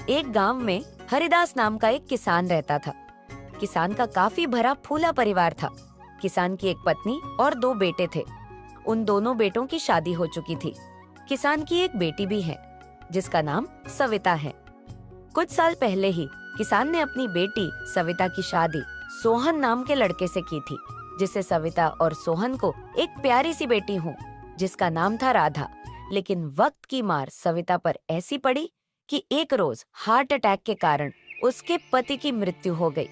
एक गांव में हरिदास नाम का एक किसान रहता था। किसान का काफी भरा फूला परिवार था। किसान की एक पत्नी और 2 बेटे थे। उन दोनों बेटों की शादी हो चुकी थी। किसान की एक बेटी भी है जिसका नाम सविता है। कुछ साल पहले ही किसान ने अपनी बेटी सविता की शादी सोहन नाम के लड़के से की थी, जिससे सविता और सोहन को एक प्यारी सी बेटी हो जिसका नाम था राधा। लेकिन वक्त की मार सविता पर ऐसी पड़ी कि एक रोज हार्ट अटैक के कारण उसके पति की मृत्यु हो गई।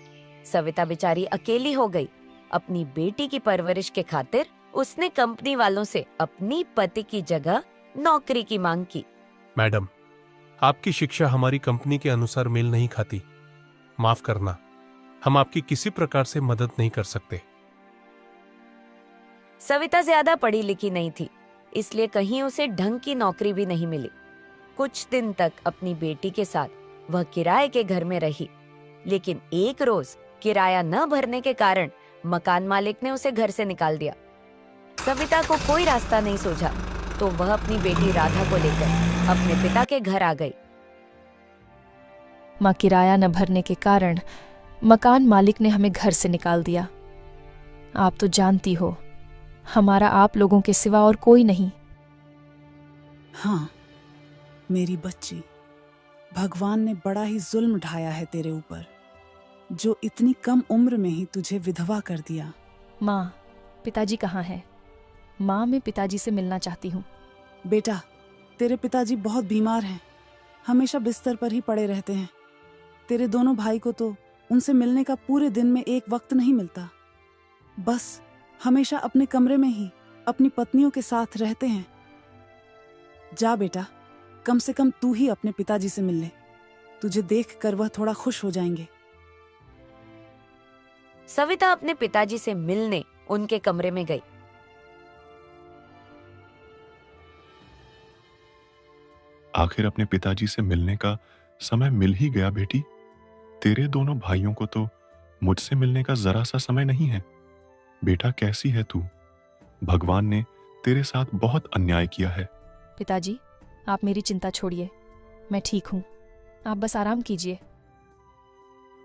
सविता बेचारी अकेली हो गई। अपनी बेटी की परवरिश के खातिर उसने कंपनी वालों से अपनी पति की जगह नौकरी की मांग की। मैडम, आपकी शिक्षा हमारी कंपनी के अनुसार मेल नहीं खाती। माफ करना, हम आपकी किसी प्रकार से मदद नहीं कर सकते। सविता ज्यादा पढ़ी लिखी नहीं थी, इसलिए कहीं उसे ढंग की नौकरी भी नहीं मिली। कुछ दिन तक अपनी बेटी के साथ वह किराए के घर में रही, लेकिन एक रोज किराया न भरने के कारण मकान मालिक ने उसे घर से निकाल दिया। सविता को कोई रास्ता नहीं सूझा, तो वह अपनी बेटी राधा को लेकर अपने पिता के घर आ गई। माँ, किराया न भरने के कारण मकान मालिक ने हमें घर से निकाल दिया। आप तो जानती हो, हमारा आप लोगों के सिवा और कोई नहीं। हाँ मेरी बच्ची, भगवान ने बड़ा ही जुल्म ढाया है तेरे ऊपर, जो इतनी कम उम्र में ही तुझे विधवा कर दिया। माँ, पिताजी कहाँ हैं? माँ, मैं पिताजी से मिलना चाहती हूँ। बेटा, तेरे पिताजी बहुत बीमार हैं, हमेशा बिस्तर पर ही पड़े रहते हैं। तेरे दोनों भाई को तो उनसे मिलने का पूरे दिन में एक वक्त नहीं मिलता। बस हमेशा अपने कमरे में ही अपनी पत्नियों के साथ रहते हैं। जा बेटा, कम से कम तू ही अपने पिताजी से मिल ले। तुझे देखकर वह थोड़ा खुश हो जाएंगे। सविता अपने पिताजी से मिलने उनके कमरे में गई। आखिर अपने पिताजी से मिलने का समय मिल ही गया बेटी। तेरे दोनों भाइयों को तो मुझसे मिलने का जरा सा समय नहीं है। बेटा, कैसी है तू? भगवान ने तेरे साथ बहुत अन्याय किया है। पिताजी, आप मेरी चिंता छोड़िए, मैं ठीक हूँ। आप बस आराम कीजिए।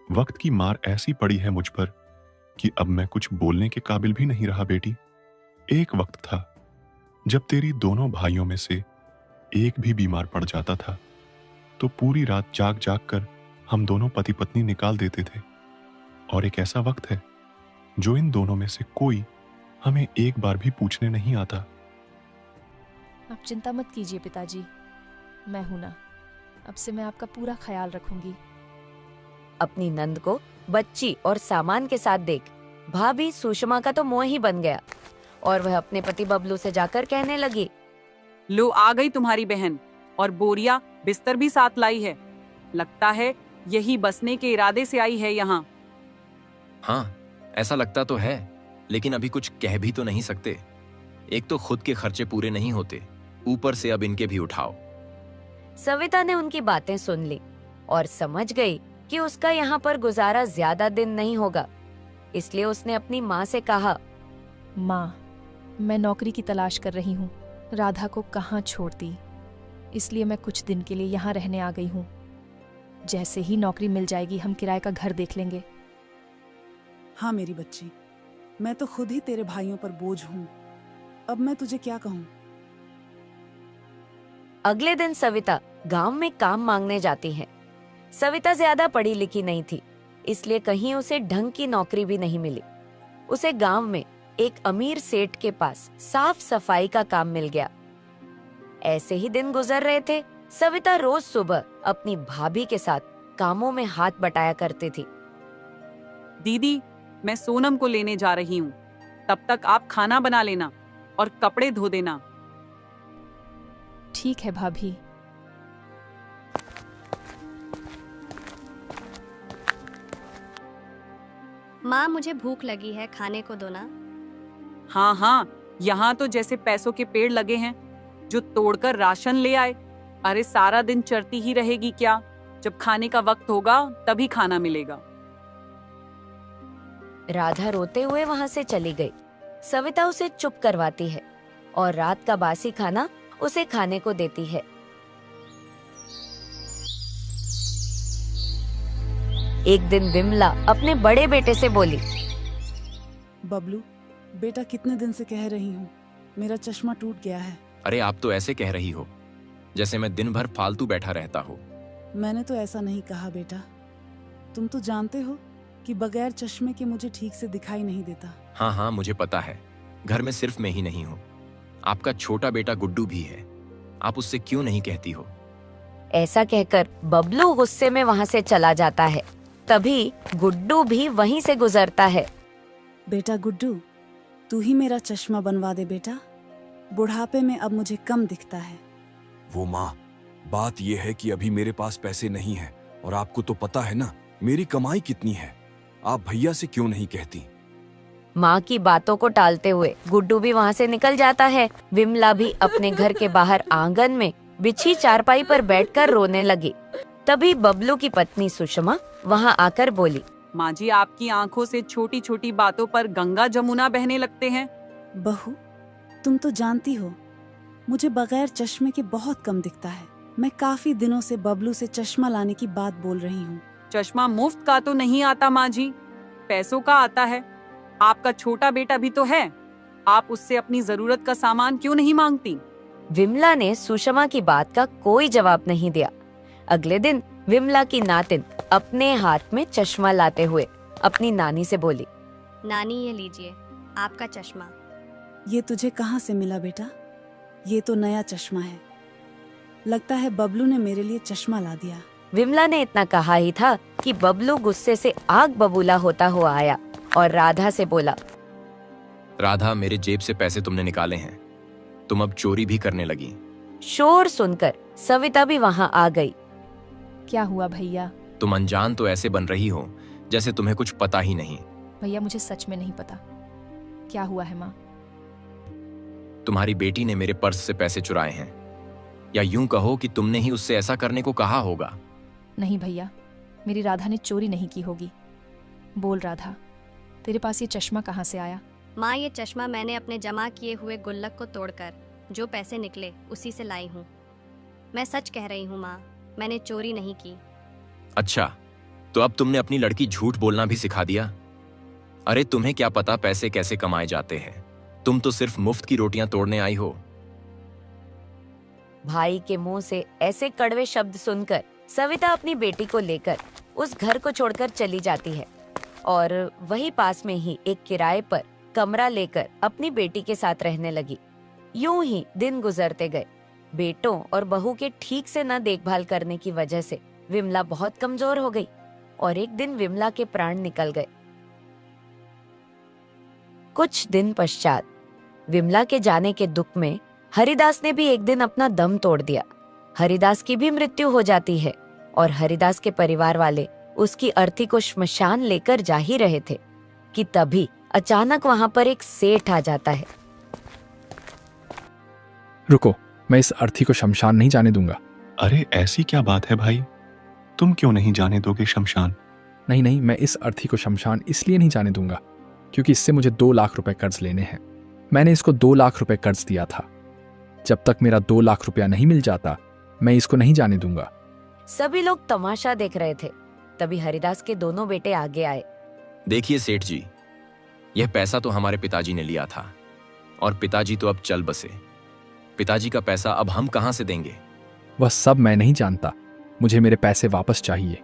वक्त की मार ऐसी पड़ी है मुझ पर कि अब मैं कुछ बोलने के काबिल भी नहीं रहा बेटी। एक वक्त था जब तेरी दोनों भाइयों में से एक भी बीमार पड़ जाता था तो पूरी रात जाग जाग कर हम दोनों पति पत्नी निकाल देते थे। और एक ऐसा वक्त है जो इन दोनों में से कोई हमें एक बार भी पूछने नहीं आता। आप चिंता मत कीजिए पिताजी, मैं हूं ना। अब से मैं आपका पूरा ख्याल रखूंगी। अपनी नंद को बच्ची और सामान के साथ देख भाभी सुषमा का तो मोह ही बन गया और वह अपने पति बबलू से जाकर कहने लगी, लो आ गई तुम्हारी बहन, और बोरिया बिस्तर भी साथ लाई है। लगता है यही बसने के इरादे से आई है यहाँ। हाँ, ऐसा लगता तो है, लेकिन अभी कुछ कह भी तो नहीं सकते। एक तो खुद के खर्चे पूरे नहीं होते, ऊपर से अब इनके भी उठाओ। सविता ने उनकी बातें सुन ली और समझ गई कि उसका यहाँ पर गुजारा ज्यादा दिन नहीं होगा। इसलिए उसने अपनी माँ से कहा, माँ, मैं नौकरी की तलाश कर रही हूँ। राधा को कहाँ छोड़ती, इसलिए मैं कुछ दिन के लिए यहाँ रहने आ गई हूँ। जैसे ही नौकरी मिल जाएगी हम किराए का घर देख लेंगे। हाँ मेरी बच्ची, मैं तो खुद ही तेरे भाइयों पर बोझ हूँ। अब मैं तुझे क्या कहूँ। अगले दिन सविता गांव में काम मांगने जाती है। सविता ज्यादा पढ़ी लिखी नहीं थी, इसलिए कहीं उसे ढंग की नौकरी भी नहीं मिली। उसे गांव में एक अमीर सेठ के पास साफ सफाई का काम मिल गया। ऐसे ही दिन गुजर रहे थे। सविता रोज सुबह अपनी भाभी के साथ कामों में हाथ बटाया करती थी। दीदी, मैं सोनम को लेने जा रही हूँ, तब तक आप खाना बना लेना और कपड़े धो देना। ठीक है भाभी। माँ, मुझे भूख लगी है, खाने को दो ना। हाँ हाँ, यहाँ तो जैसे पैसों के पेड़ लगे हैं जो तोड़कर राशन ले आए। अरे सारा दिन चरती ही रहेगी क्या? जब खाने का वक्त होगा तभी खाना मिलेगा। राधा रोते हुए वहां से चली गई। सविता उसे चुप करवाती है और रात का बासी खाना उसे खाने को देती है। एक दिन विमला अपने बड़े बेटे से बोली, बबलू बेटा, कितने दिन से कह रही हूँ, मेरा चश्मा टूट गया है। अरे आप तो ऐसे कह रही हो जैसे मैं दिन भर फालतू बैठा रहता हूँ। मैंने तो ऐसा नहीं कहा बेटा, तुम तो जानते हो कि बगैर चश्मे के मुझे ठीक से दिखाई नहीं देता। हाँ हाँ मुझे पता है, घर में सिर्फ मैं ही नहीं हूँ, आपका छोटा बेटा गुड्डू भी है, आप उससे क्यों नहीं कहती हो? ऐसा कहकर बबलू गुस्से में वहाँ से चला जाता है। तभी गुड्डू भी वहीं से गुजरता है। बेटा गुड्डू, तू ही मेरा चश्मा बनवा दे बेटा, बुढ़ापे में अब मुझे कम दिखता है। वो माँ, बात ये है कि अभी मेरे पास पैसे नहीं है और आपको तो पता है ना मेरी कमाई कितनी है, आप भैया से क्यों नहीं कहती? माँ की बातों को टालते हुए गुड्डू भी वहाँ से निकल जाता है। विमला भी अपने घर के बाहर आंगन में बिछी चारपाई पर बैठकर रोने लगी। तभी बबलू की पत्नी सुषमा वहाँ आकर बोली, माँ जी, आपकी आंखों से छोटी छोटी बातों पर गंगा जमुना बहने लगते हैं। बहू, तुम तो जानती हो मुझे बगैर चश्मे के बहुत कम दिखता है। मैं काफी दिनों से बबलू से चश्मा लाने की बात बोल रही हूँ। चश्मा मुफ्त का तो नहीं आता माँ जी, पैसों का आता है। आपका छोटा बेटा भी तो है, आप उससे अपनी जरूरत का सामान क्यों नहीं मांगती? विमला ने सुषमा की बात का कोई जवाब नहीं दिया। अगले दिन विमला की नातिन अपने हाथ में चश्मा लाते हुए अपनी नानी से बोली, नानी ये लीजिए आपका चश्मा। ये तुझे कहाँ से मिला बेटा? ये तो नया चश्मा है, लगता है बबलू ने मेरे लिए चश्मा ला दिया। विमला ने इतना कहा ही था कि बबलू गुस्से से आग बबूला होता हुआ आया और राधा से बोला, राधा, मेरे जेब से पैसे तुमने निकाले हैं, तुम अब चोरी भी करने लगी। शोर सुनकर सविता भी वहाँ आ गई। क्या हुआ भैया? तुम अनजान तो ऐसे बन रही हो जैसे तुम्हें कुछ पता ही नहीं। भैया मुझे सच में नहीं पता, क्या हुआ है माँ? तुम्हारी बेटी ने मेरे पर्स से पैसे चुराए हैं, या यूं कहो कि तुमने ही उससे ऐसा करने को कहा होगा। नहीं भैया, मेरी राधा ने चोरी नहीं की होगी। बोल राधा, तेरे पास ये चश्मा कहाँ से आया? माँ, ये चश्मा मैंने अपने जमा किए हुए गुल्लक को तोड़कर जो पैसे निकले उसी से लाई हूँ। मैं सच कह रही हूँ माँ, मैंने चोरी नहीं की। अच्छा, तो अब तुमने अपनी लड़की झूठ बोलना भी सिखा दिया। अरे तुम्हें क्या पता पैसे कैसे कमाए जाते हैं, तुम तो सिर्फ मुफ्त की रोटियां तोड़ने आई हो। भाई के मुंह से ऐसे कड़वे शब्द सुनकर सविता अपनी बेटी को लेकर उस घर को छोड़कर चली जाती है और वही पास में ही एक किराए पर कमरा लेकर अपनी बेटी के साथ रहने लगी। यूं ही दिन गुजरते गए। बेटों और बहू के ठीक से न देखभाल करने की वजह से विमला बहुत कमजोर हो गई और एक दिन विमला के प्राण निकल गए। कुछ दिन पश्चात विमला के जाने के दुख में हरिदास ने भी एक दिन अपना दम तोड़ दिया। हरिदास की भी मृत्यु हो जाती है और हरिदास के परिवार वाले उसकी अर्थी को श्मशान लेकर जा ही रहे थे कि तभी अचानक वहां पर एक सेठ आ जाता है। रुको, मैं इस अर्थी को शमशान नहीं जाने दूंगा। अरे ऐसी क्या बात है भाई, तुम क्यों नहीं जाने दोगे शमशान? नहीं नहीं, मैं इस अर्थी को शमशान इसलिए नहीं जाने दूंगा क्योंकि इससे मुझे 2 लाख रुपए कर्ज लेने हैं। मैंने इसको 2 लाख रुपए कर्ज दिया था। जब तक मेरा 2 लाख रुपया नहीं मिल जाता मैं इसको नहीं जाने दूंगा। सभी लोग तमाशा देख रहे थे। तभी हरिदास के दोनों बेटे आगे आए। देखिए सेठ जी, यह पैसा तो हमारे पिताजी ने लिया था और पिताजी तो अब चल बसे। पिताजी का पैसा अब हम कहां से देंगे? वह सब मैं नहीं जानता, मुझे मेरे पैसे वापस चाहिए,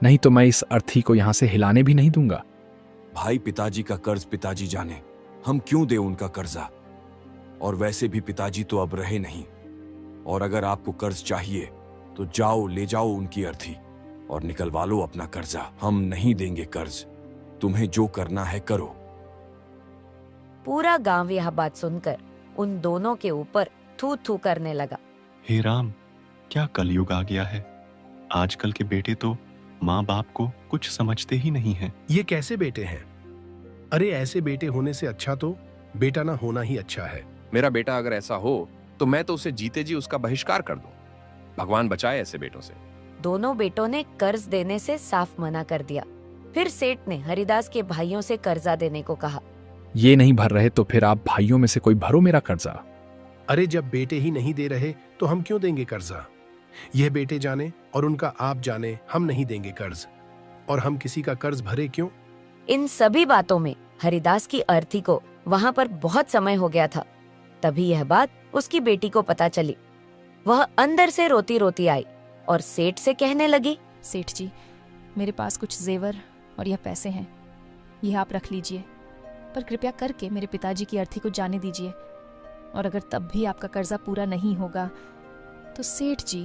नहीं तो मैं इस अर्थी को यहां से हिलाने भी नहीं दूंगा। भाई, पिताजी का कर्ज पिताजी जाने, हम क्यों दे उनका कर्जा? और वैसे भी पिताजी तो अब रहे नहीं, और अगर आपको कर्ज चाहिए तो जाओ ले जाओ उनकी अर्थी और निकलवा लो अपना कर्जा। हम नहीं देंगे कर्ज, तुम्हें जो करना है करो। पूरा गांव यह बात सुनकर उन दोनों के ऊपर थू थू करने लगा। हे राम, क्या कलयुग आ गया है। आजकल के बेटे तो माँ बाप को कुछ समझते ही नहीं हैं। ये कैसे बेटे हैं? अरे ऐसे बेटे होने से अच्छा तो बेटा ना होना ही अच्छा है। मेरा बेटा अगर ऐसा हो तो मैं तो उसे जीते जी उसका बहिष्कार कर दूं। भगवान बचाए ऐसे बेटों से। दोनों बेटों ने कर्ज देने से साफ मना कर दिया। फिर सेठ ने हरिदास के भाइयों से कर्जा देने को कहा। ये नहीं भर रहे तो फिर आप भाइयों में से कोई भरो मेरा कर्जा। अरे जब बेटे ही नहीं दे रहे तो हम क्यों देंगे कर्जा? यह बेटे जाने और उनका आप जाने, हम नहीं देंगे कर्ज। और हम किसी का कर्ज भरे क्यों? इन सभी बातों में हरिदास की अर्थी को वहाँ पर बहुत समय हो गया था। तभी यह बात उसकी बेटी को पता चली। वह अंदर से रोती रोती आई और सेठ से कहने लगी, सेठ जी, मेरे पास कुछ जेवर और यह पैसे हैं, यह आप रख लीजिए, पर कृपया करके मेरे पिताजी की अर्थी को जाने दीजिए। और अगर तब भी आपका कर्जा पूरा नहीं होगा तो सेठ जी,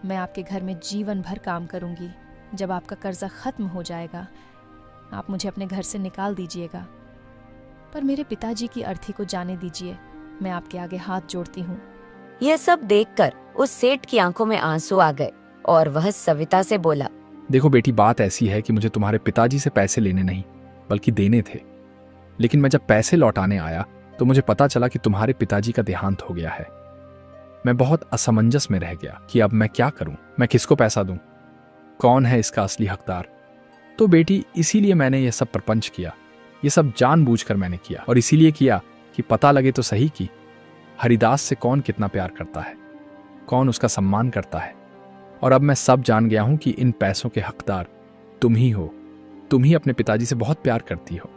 मैं आपके घर में जीवन भर काम करूंगी। जब आपका कर्जा खत्म हो जाएगा आप मुझे अपने घर से निकाल दीजिएगा, पर मेरे पिताजी की अर्थी को जाने दीजिए। मैं आपके आगे हाथ जोड़ती हूँ। यह सब देखकर उस सेठ की आंखों में आंसू आ गए और वह सविता से बोला, देखो बेटी, बात ऐसी है कि मुझे तुम्हारे पिताजी से पैसे लेने नहीं बल्कि देने थे। लेकिन मैं जब पैसे लौटाने आया तो मुझे पता चला कि तुम्हारे पिताजी का देहांत हो गया है। मैं बहुत असमंजस में रह गया कि अब मैं क्या करूं, मैं किसको पैसा दूं, कौन है इसका असली हकदार। तो बेटी, इसीलिए मैंने यह सब प्रपंच किया। ये सब जानबूझकर मैंने किया, और इसीलिए किया कि पता लगे तो सही कि हरिदास से कौन कितना प्यार करता है, कौन उसका सम्मान करता है। और अब मैं सब जान गया हूं कि इन पैसों के हकदार तुम ही हो। तुम ही अपने पिताजी से बहुत प्यार करती हो।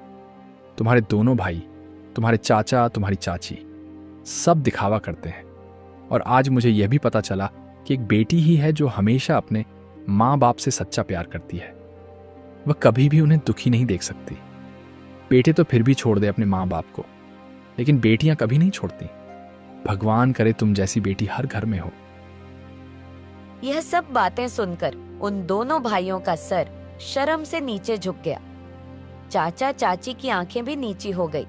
तुम्हारे दोनों भाई, तुम्हारे चाचा, तुम्हारी चाची सब दिखावा करते हैं। और आज मुझे यह भी पता चला कि एक बेटी ही है जो हमेशा अपने माँ बाप से सच्चा प्यार करती है। वह कभी भी उन्हें दुखी नहीं देख सकती। बेटे तो फिर भी छोड़ दे अपने माँ बाप को, लेकिन बेटियां कभी नहीं छोड़ती। भगवान करे तुम जैसी बेटी हर घर में हो। यह सब बातें सुनकर उन दोनों भाइयों का सर शर्म से नीचे झुक गया। चाचा चाची की आंखें भी नीची हो गई